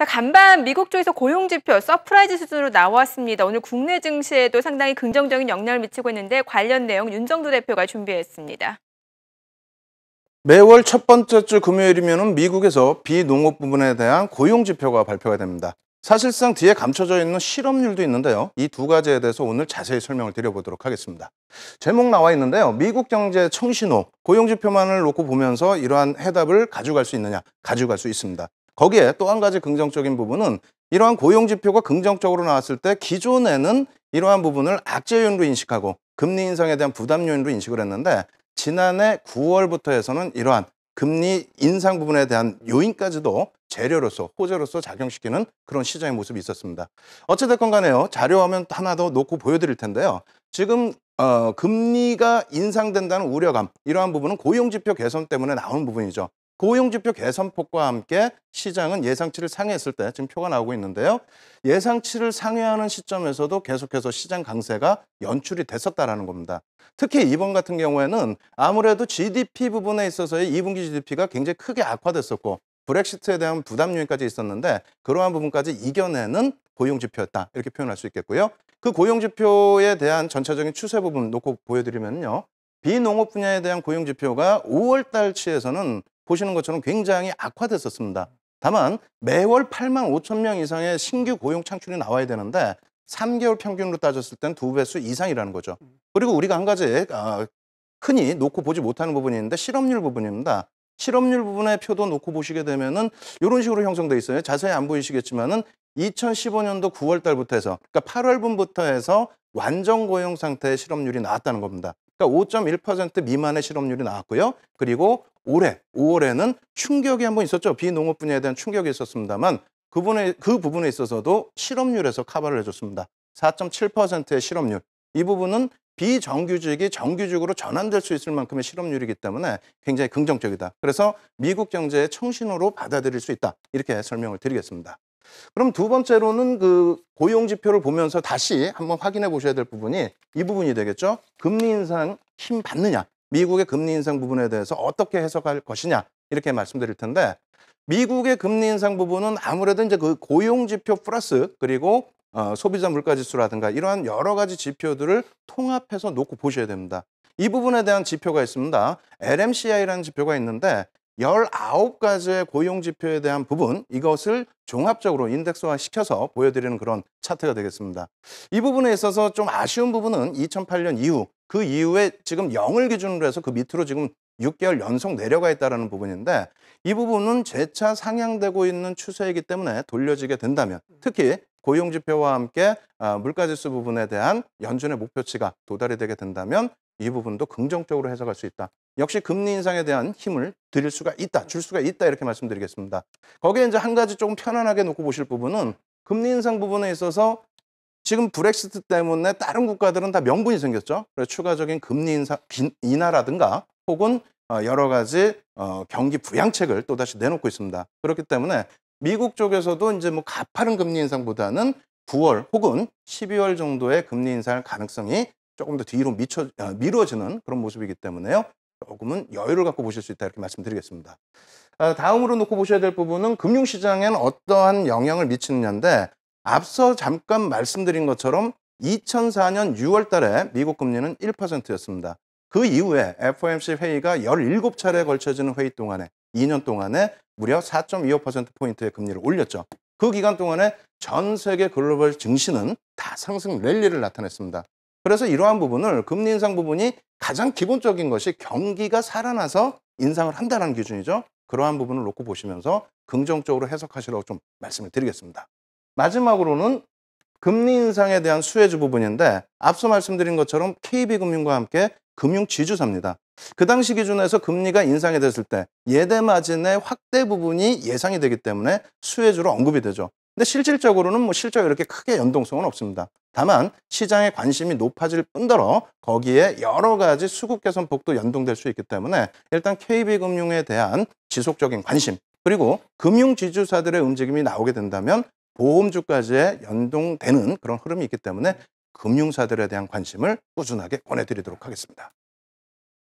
자, 간밤 미국 쪽에서 고용지표 서프라이즈 수준으로 나왔습니다. 오늘 국내 증시에도 상당히 긍정적인 영향을 미치고 있는데 관련 내용 윤정도 대표가 준비했습니다. 매월 첫 번째 주 금요일이면 미국에서 비농업 부분에 대한 고용지표가 발표가 됩니다. 사실상 뒤에 감춰져 있는 실업률도 있는데요. 이 두 가지에 대해서 오늘 자세히 설명을 드려보도록 하겠습니다. 제목 나와 있는데요. 미국 경제 청신호, 고용지표만을 놓고 보면서 이러한 해답을 가져갈 수 있느냐? 가져갈 수 있습니다. 거기에 또 한 가지 긍정적인 부분은 이러한 고용지표가 긍정적으로 나왔을 때 기존에는 이러한 부분을 악재 요인으로 인식하고 금리 인상에 대한 부담 요인으로 인식을 했는데 지난해 9월부터 해서는 이러한 금리 인상 부분에 대한 요인까지도 재료로서, 호재로서 작용시키는 그런 시장의 모습이 있었습니다. 어찌됐건 간에요. 자료 화면 하나 더 놓고 보여드릴 텐데요. 지금 금리가 인상된다는 우려감, 이러한 부분은 고용지표 개선 때문에 나오는 부분이죠. 고용지표 개선폭과 함께 시장은 예상치를 상회했을 때 지금 표가 나오고 있는데요. 예상치를 상회하는 시점에서도 계속해서 시장 강세가 연출이 됐었다라는 겁니다. 특히 이번 같은 경우에는 아무래도 GDP 부분에 있어서의 2분기 GDP가 굉장히 크게 악화됐었고 브렉시트에 대한 부담 요인까지 있었는데 그러한 부분까지 이겨내는 고용지표였다. 이렇게 표현할 수 있겠고요. 그 고용지표에 대한 전체적인 추세 부분 놓고 보여드리면요. 비농업 분야에 대한 고용지표가 5월 달치에서는 보시는 것처럼 굉장히 악화됐었습니다. 다만 매월 8만 5천 명 이상의 신규 고용 창출이 나와야 되는데 3개월 평균으로 따졌을 땐 2배수 이상이라는 거죠. 그리고 우리가 한 가지 흔히 놓고 보지 못하는 부분이 있는데 실업률 부분입니다. 실업률 부분의 표도 놓고 보시게 되면은 이런 식으로 형성돼 있어요. 자세히 안 보이시겠지만은 2015년도 9월 달부터 해서 그러니까 8월분부터 해서 완전 고용 상태의 실업률이 나왔다는 겁니다. 그러니까 5.1% 미만의 실업률이 나왔고요. 그리고 올해 5월에는 충격이 한번 있었죠. 비농업 분야에 대한 충격이 있었습니다만 그 부분에 있어서도 실업률에서 커버를 해줬습니다. 4.7%의 실업률. 이 부분은 비정규직이 정규직으로 전환될 수 있을 만큼의 실업률이기 때문에 굉장히 긍정적이다. 그래서 미국 경제의 청신호로 받아들일 수 있다. 이렇게 설명을 드리겠습니다. 그럼 두 번째로는 그 고용지표를 보면서 다시 한번 확인해 보셔야 될 부분이 이 부분이 되겠죠. 금리 인상 힘 받느냐. 미국의 금리 인상 부분에 대해서 어떻게 해석할 것이냐. 이렇게 말씀드릴 텐데 미국의 금리 인상 부분은 아무래도 이제 그 고용지표 플러스 그리고 소비자 물가지수라든가 이러한 여러 가지 지표들을 통합해서 놓고 보셔야 됩니다. 이 부분에 대한 지표가 있습니다. LMCI라는 지표가 있는데 19가지의 고용지표에 대한 부분, 이것을 종합적으로 인덱스화 시켜서 보여드리는 그런 차트가 되겠습니다. 이 부분에 있어서 좀 아쉬운 부분은 2008년 이후, 그 이후에 지금 0을 기준으로 해서 그 밑으로 지금 6개월 연속 내려가 있다는 부분인데 이 부분은 재차 상향되고 있는 추세이기 때문에 돌려지게 된다면 특히 고용지표와 함께 물가지수 부분에 대한 연준의 목표치가 도달이 되게 된다면 이 부분도 긍정적으로 해석할 수 있다. 역시 금리 인상에 대한 힘을 드릴 수가 있다, 줄 수가 있다 이렇게 말씀드리겠습니다. 거기에 이제 한 가지 조금 편안하게 놓고 보실 부분은 금리 인상 부분에 있어서 지금 브렉시트 때문에 다른 국가들은 다 명분이 생겼죠. 그래서 추가적인 금리 인상 인하라든가 혹은 여러 가지 경기 부양책을 또다시 내놓고 있습니다. 그렇기 때문에 미국 쪽에서도 이제 뭐 가파른 금리 인상보다는 9월 혹은 12월 정도의 금리 인상 가능성이 조금 더 뒤로 미뤄지는 그런 모습이기 때문에요. 조금은 여유를 갖고 보실 수 있다 이렇게 말씀드리겠습니다. 다음으로 놓고 보셔야 될 부분은 금융시장에는 어떠한 영향을 미치느냐인데 앞서 잠깐 말씀드린 것처럼 2004년 6월 달에 미국 금리는 1%였습니다. 그 이후에 FOMC 회의가 17차례에 걸쳐지는 회의 동안에 2년 동안에 무려 4.25%포인트의 금리를 올렸죠. 그 기간 동안에 전 세계 글로벌 증시는 다 상승 랠리를 나타냈습니다. 그래서 이러한 부분을 금리 인상 부분이 가장 기본적인 것이 경기가 살아나서 인상을 한다는 기준이죠. 그러한 부분을 놓고 보시면서 긍정적으로 해석하시라고 좀 말씀을 드리겠습니다. 마지막으로는 금리 인상에 대한 수혜주 부분인데 앞서 말씀드린 것처럼 KB금융과 함께 금융지주사입니다. 그 당시 기준에서 금리가 인상이 됐을 때 예대 마진의 확대 부분이 예상이 되기 때문에 수혜주로 언급이 되죠. 근데 실질적으로는 뭐 실제로 이렇게 크게 연동성은 없습니다. 다만 시장의 관심이 높아질 뿐더러 거기에 여러 가지 수급 개선폭도 연동될 수 있기 때문에 일단 KB금융에 대한 지속적인 관심 그리고 금융지주사들의 움직임이 나오게 된다면 보험주까지 연동되는 그런 흐름이 있기 때문에 금융사들에 대한 관심을 꾸준하게 보내드리도록 하겠습니다.